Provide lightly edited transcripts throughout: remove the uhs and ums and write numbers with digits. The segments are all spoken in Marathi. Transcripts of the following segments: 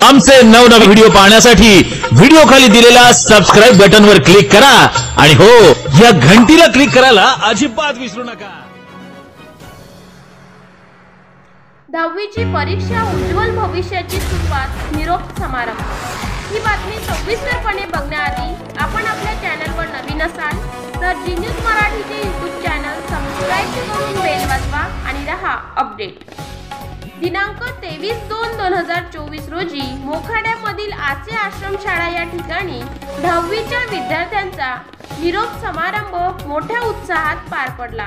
आमचे नवनवीन व्हिडिओ पाहण्यासाठी व्हिडिओ खाली दिलेल्या सबस्क्राइब बटनवर क्लिक करा आणि हो, या घंटीला क्लिक करायला अजिबात विसरू नका। 10वीची परीक्षा उज्ज्वल भविष्याची सुरुवात निरोप समारंभ। ही बातमी सविस्तरपणे बघण्याआधी आपण आपल्या चॅनलवर नवीन असाल तर जी न्यूज मराठीचे यूट्यूब चॅनल सबस्क्राइब करून बेल वाजवा आणि रहा अपडेट। दिनांक 23/2/2024 रोजी मोखाड्यामधील आचे आश्रमशाळा या ठिकाणी 10वीच्या विद्यार्थ्यांचा निरोप समारंभ मोठ्या उत्साहात पार पडला।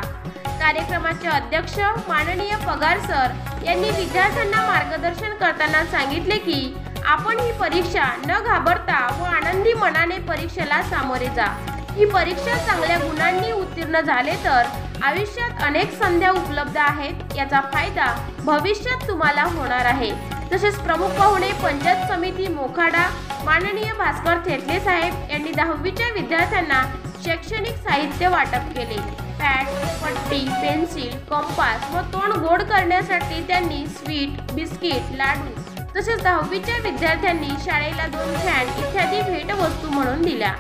कार्यक्रमाचे अध्यक्ष माननीय पगार सर यांनी विद्यार्थ्यांना मार्गदर्शन करताना सांगितले की आपण ही परीक्षा न घाबरता व आनंदी मनाने परीक्षेला सामोरे जा। ही परीक्षा चांगल्या गुणांनी उत्तीर्ण झाले तर आयुष्यात अनेक संधी उपलब्ध आहेत, याचा फायदा भविष्यात तुम्हाला होणार आहे। तसेच प्रमुख पाहुणे पंचायत समिती मोखाडा माननीय भास्कर थेटले साहेब यांनी 10वीच्या विद्यार्थ्यांना शैक्षणिक साहित्य वाटप केले। पॅड, पट्टी, पेन्सिल, कंपास व तोंड गोड करण्यासाठी त्यांनी स्वीट, बिस्किट, लाडू तसेच 10वीच्या विद्यार्थ्यांनी शाळेला 2 फॅन इत्यादी भेटवस्तू म्हणून दिल्या।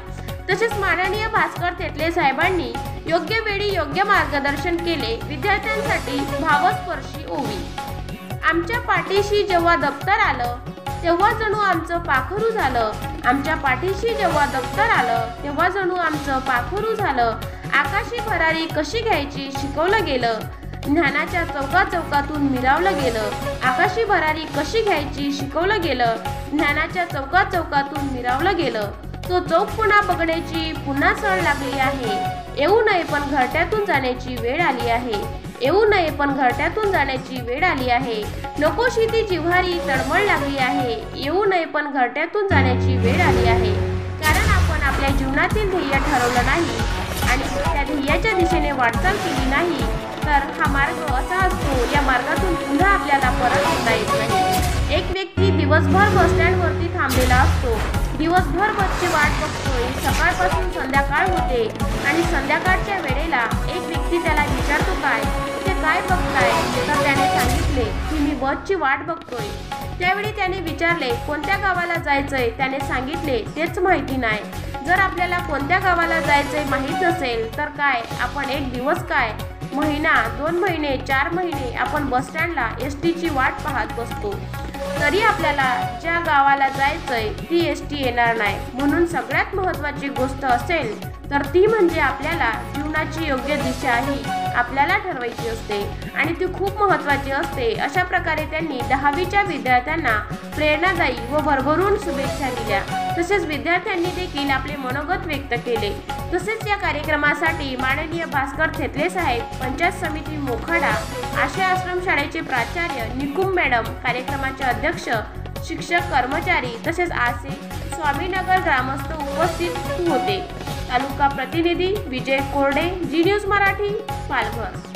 तसेच माननीय भास्कर थेटले साहेबांनी योग्य वेळी योग्य मार्गदर्शन केले। विद्यार्थ्यांसाठी भावस्पर्शी ओवी। आमच्या पाठीशी जेव्हा दप्तर आलं तेव्हा जणू आमचं पाखरू झालं। आमच्या पाठीशी जेव्हा दप्तर आलं तेव्हा जणू आमचं पाखरू झालं। आकाशी भरारी कशी घ्यायची शिकवलं गेलं। ज्ञानाच्या चौकाचौकातून मिरावलं गेलं। आकाशी भरारी कशी घ्यायची शिकवलं गेलं। ज्ञानाच्या चौकाचौकातून मिरावलं गेलं। तो चौक पुन्हा बघण्याची पुन्हा सळ लागली आहे। येऊ नये पण घरट्यातून जाण्याची वेळ आली आहे। येऊ नये पण घरट्यातून जाण्याची वेळ आली आहे। नकोशी ती जिव्हारी तळमळ लागली आहे। येऊ नये पण घरट्यातून जाण्याची वेळ आली आहे। कारण आपण आपल्या जीवनातील ध्येय ठरवलं नाही आणि त्या ध्येयाच्या दिशेने वाटचाल केली नाही तर हा मार्ग असा असतो, या मार्गातून पुन्हा आपल्याला परत येता येत नाही। एक व्यक्ती दिवसभर बस स्टँडवरती थांबलेला असतो। दिवसभर बसची वाट बघतोय। सकाळपासून संध्याकाळ होते आणि संध्याकाळच्या वेळेला एक व्यक्ती त्याला विचारतो, काय बघताय? तर त्याने सांगितले की मी बसची वाट बघतोय। त्यावेळी त्याने विचारले कोणत्या गावाला जायचंय? त्याने सांगितले तेच माहिती नाही। जर आपल्याला कोणत्या गावाला जायचंय माहीत नसेल तर काय आपण एक दिवस काय महिना, 2 महिने, 4 महिने आपण बस स्टँडला एसटीची वाट पाहत बसतो, तरी आपल्याला ज्या गावाला जायचंय ती एसटी येणार नाही। म्हणून सगळ्यात महत्त्वाची गोष्ट असेल तर ती म्हणजे आपल्याला जीवनाची योग्य दिशा ही आपल्याला ठरवायची असते आणि ती खूप महत्त्वाची असते। अशा प्रकारे त्यांनी 10वीच्या विद्यार्थ्यांना प्रेरणादायी व भरभरून शुभेच्छा दिल्या। तसेच विद्यार्थ्यांनी देखील आपले मनोगत व्यक्त केले। तसेच या कार्यक्रमासाठी माननीय भास्कर थेटले साहेब, पंचायत समिती मोखाडा, आशा आश्रमशाळेचे प्राचार्य निकुम मॅडम, कार्यक्रमाचे अध्यक्ष, शिक्षक, कर्मचारी तसेच आसे स्वामीनगर ग्रामस्थ उपस्थित होते। तालुका प्रतिनिधी विजय कोरडे, जी न्यूज मराठी, पालघर।